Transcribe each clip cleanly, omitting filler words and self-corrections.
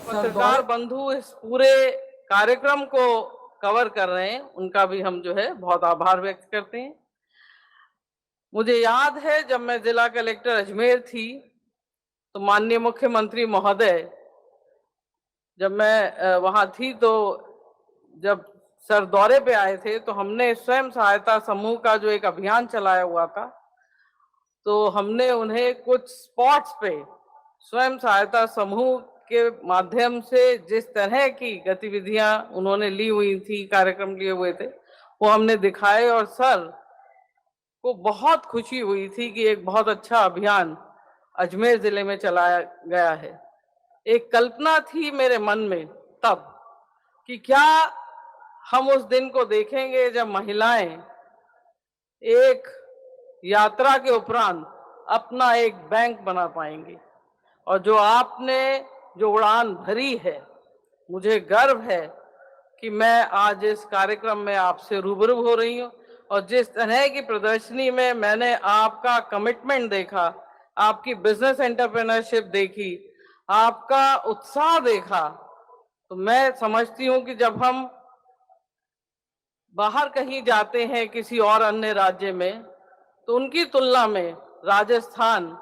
पत्रकार बंधु इस पूरे कार्यक्रम को कवर कर रहे हैं, उनका भी हम जो है बहुत आभार व्यक्त करते हैं। मुझे याद है जब मैं जिला कलेक्टर अजमेर थी तो माननीय मुख्यमंत्री महोदय, जब मैं वहां थी तो जब सर दौरे पे आए थे तो हमने स्वयं सहायता समूह का जो एक अभियान चलाया हुआ था, तो हमने उन्हें कुछ स्पॉट्स पे स्वयं सहायता समूह के माध्यम से जिस तरह की गतिविधियां उन्होंने ली हुई थी, कार्यक्रम लिए हुए थे, वो हमने दिखाए और सर को बहुत खुशी हुई थी कि एक बहुत अच्छा अभियान अजमेर जिले में चलाया गया है। एक कल्पना थी मेरे मन में तब कि क्या हम उस दिन को देखेंगे जब महिलाएं एक यात्रा के उपरांत अपना एक बैंक बना पाएंगी। और जो आपने जो उड़ान भरी है, मुझे गर्व है कि मैं आज इस कार्यक्रम में आपसे रूबरू हो रही हूँ और जिस तरह की प्रदर्शनी में मैंने आपका कमिटमेंट देखा, आपकी बिजनेस एंटरप्रेन्योरशिप देखी, आपका उत्साह देखा, तो मैं समझती हूँ कि जब हम बाहर कहीं जाते हैं किसी और अन्य राज्य में, तो उनकी तुलना में राजस्थान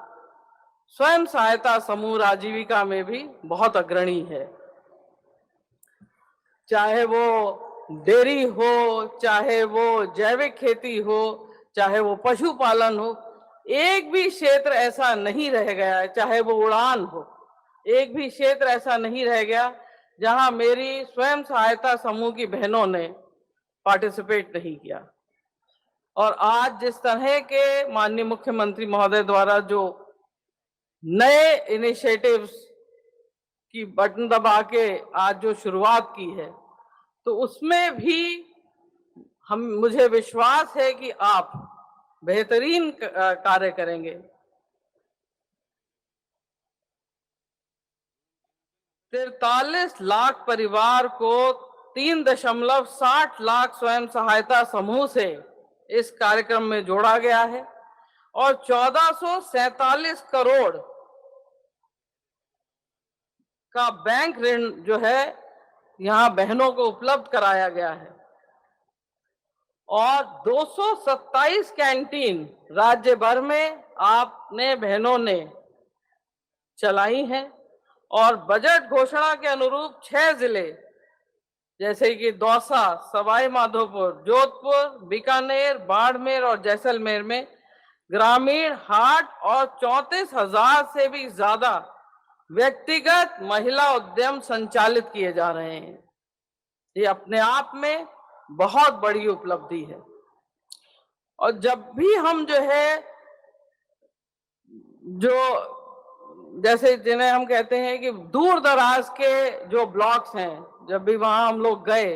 स्वयं सहायता समूह आजीविका में भी बहुत अग्रणी है। चाहे वो डेयरी हो, चाहे वो जैविक खेती हो, चाहे वो पशुपालन हो, एक भी क्षेत्र ऐसा नहीं रह गया है, चाहे वो उड़ान हो, एक भी क्षेत्र ऐसा नहीं रह गया जहां मेरी स्वयं सहायता समूह की बहनों ने पार्टिसिपेट नहीं किया। और आज जिस तरह के माननीय मुख्यमंत्री महोदय द्वारा जो नए इनिशिएटिव्स की बटन दबा के आज जो शुरुआत की है, तो उसमें भी मुझे विश्वास है कि आप बेहतरीन कार्य करेंगे। 43 लाख परिवार को 3.60 लाख स्वयं सहायता समूह से इस कार्यक्रम में जोड़ा गया है और 1447 करोड़ का बैंक ऋण जो है यहां बहनों को उपलब्ध कराया गया है और 227 कैंटीन राज्य भर में आपने बहनों ने चलाई हैं और बजट घोषणा के अनुरूप 6 जिले जैसे कि दौसा, सवाई माधोपुर, जोधपुर, बीकानेर, बाड़मेर और जैसलमेर में ग्रामीण हाट और 34,000 से भी ज्यादा व्यक्तिगत महिला उद्यम संचालित किए जा रहे हैं। ये अपने आप में बहुत बड़ी उपलब्धि है। और जब भी हम जो है जो जैसे जिन्हें हम कहते हैं कि दूर दराज के जो ब्लॉक्स हैं, जब भी वहां हम लोग गए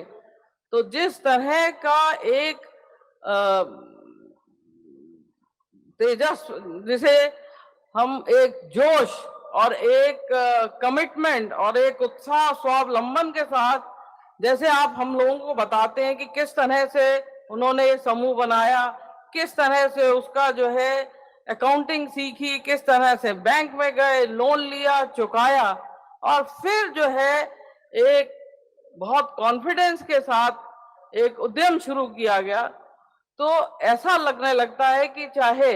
तो जिस तरह का एक तेजस, जिसे हम एक जोश और एक कमिटमेंट और एक उत्साह स्वावलंबन के साथ जैसे आप हम लोगों को बताते हैं कि किस तरह से उन्होंने ये समूह बनाया, किस तरह से उसका जो है अकाउंटिंग सीखी, किस तरह से बैंक में गए, लोन लिया, चुकाया और फिर जो है एक बहुत कॉन्फिडेंस के साथ एक उद्यम शुरू किया गया, तो ऐसा लगने लगता है कि चाहे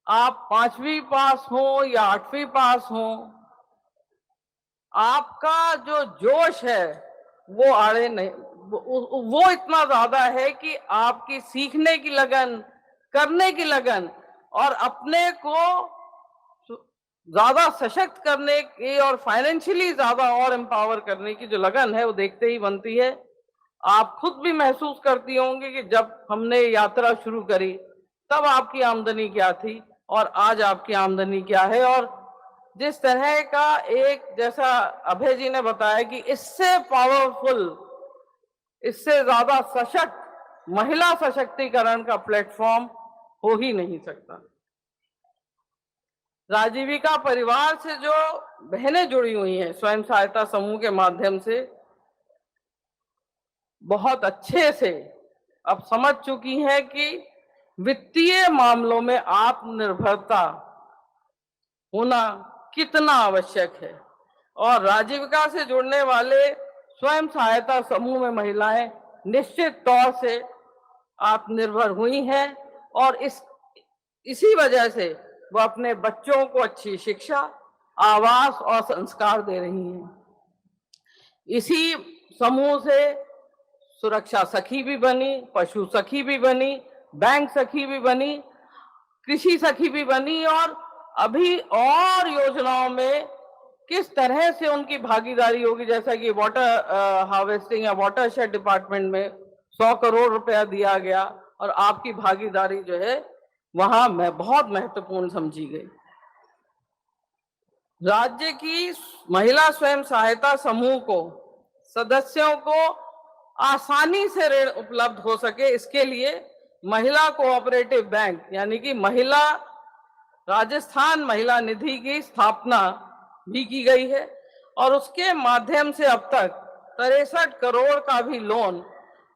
आप 5वीं पास हो या 8वीं पास हो, आपका जो जोश है वो आड़े नहीं, वो इतना ज्यादा है कि आपकी सीखने की लगन, करने की लगन और अपने को ज्यादा सशक्त करने की और फाइनेंशियली ज्यादा और एम्पावर करने की जो लगन है वो देखते ही बनती है। आप खुद भी महसूस करती होंगी कि जब हमने यात्रा शुरू करी तब आपकी आमदनी क्या थी और आज आपकी आमदनी क्या है। और जिस तरह का एक, जैसा अभय जी ने बताया कि इससे पावरफुल, इससे ज्यादा सशक्त महिला सशक्तिकरण का प्लेटफॉर्म हो ही नहीं सकता। राजीविका परिवार से जो बहनें जुड़ी हुई हैं स्वयं सहायता समूह के माध्यम से, बहुत अच्छे से अब समझ चुकी हैं कि वित्तीय मामलों में आत्मनिर्भरता होना कितना आवश्यक है और राजीविका से जुड़ने वाले स्वयं सहायता समूह में महिलाएं निश्चित तौर से आत्मनिर्भर हुई हैं और इसी वजह से वो अपने बच्चों को अच्छी शिक्षा, आवास और संस्कार दे रही हैं। इसी समूह से सुरक्षा सखी भी बनी, पशु सखी भी बनी, बैंक सखी भी बनी, कृषि सखी भी बनी और अभी और योजनाओं में किस तरह से उनकी भागीदारी होगी, जैसा कि वाटर हार्वेस्टिंग या वाटर शेड डिपार्टमेंट में 100 करोड़ रुपया दिया गया और आपकी भागीदारी जो है वहां में बहुत महत्वपूर्ण समझी गई। राज्य की महिला स्वयं सहायता समूह को सदस्यों को आसानी से ऋण उपलब्ध हो सके, इसके लिए महिला कोऑपरेटिव बैंक यानी कि राजस्थान महिला निधि की स्थापना भी की गई है और उसके माध्यम से अब तक 63 करोड़ का भी लोन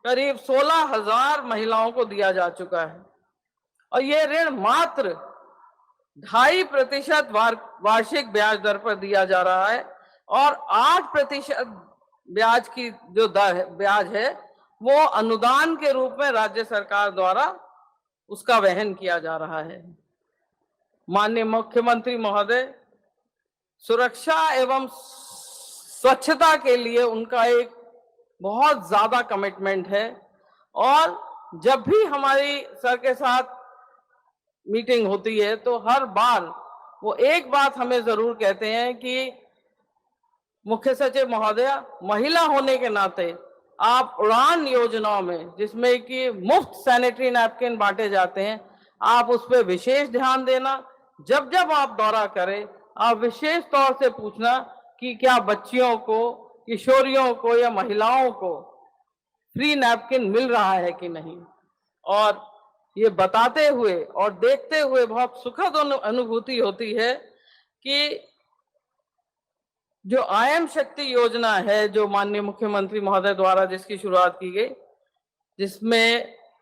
करीब 16,000 महिलाओं को दिया जा चुका है और ये ऋण मात्र 2.5% वार्षिक ब्याज दर पर दिया जा रहा है और 8% ब्याज की जो ब्याज है वो अनुदान के रूप में राज्य सरकार द्वारा उसका वहन किया जा रहा है। माननीय मुख्यमंत्री महोदय, सुरक्षा एवं स्वच्छता के लिए उनका एक बहुत ज्यादा कमिटमेंट है और जब भी हमारी सर के साथ मीटिंग होती है तो हर बार वो एक बात हमें जरूर कहते हैं कि मुख्य सचिव महोदया, महिला होने के नाते आप उड़ान योजनाओं में जिसमें कि मुफ्त सैनिटरी नैपकिन बांटे जाते हैं, आप उस पर विशेष ध्यान देना। जब जब आप दौरा करें, आप विशेष तौर से पूछना कि क्या बच्चियों को, किशोरियों को या महिलाओं को फ्री नैपकिन मिल रहा है कि नहीं। और ये बताते हुए और देखते हुए बहुत सुखद अनुभूति होती है कि जो आयम शक्ति योजना है, जो माननीय मुख्यमंत्री महोदय द्वारा जिसकी शुरुआत की गई, जिसमें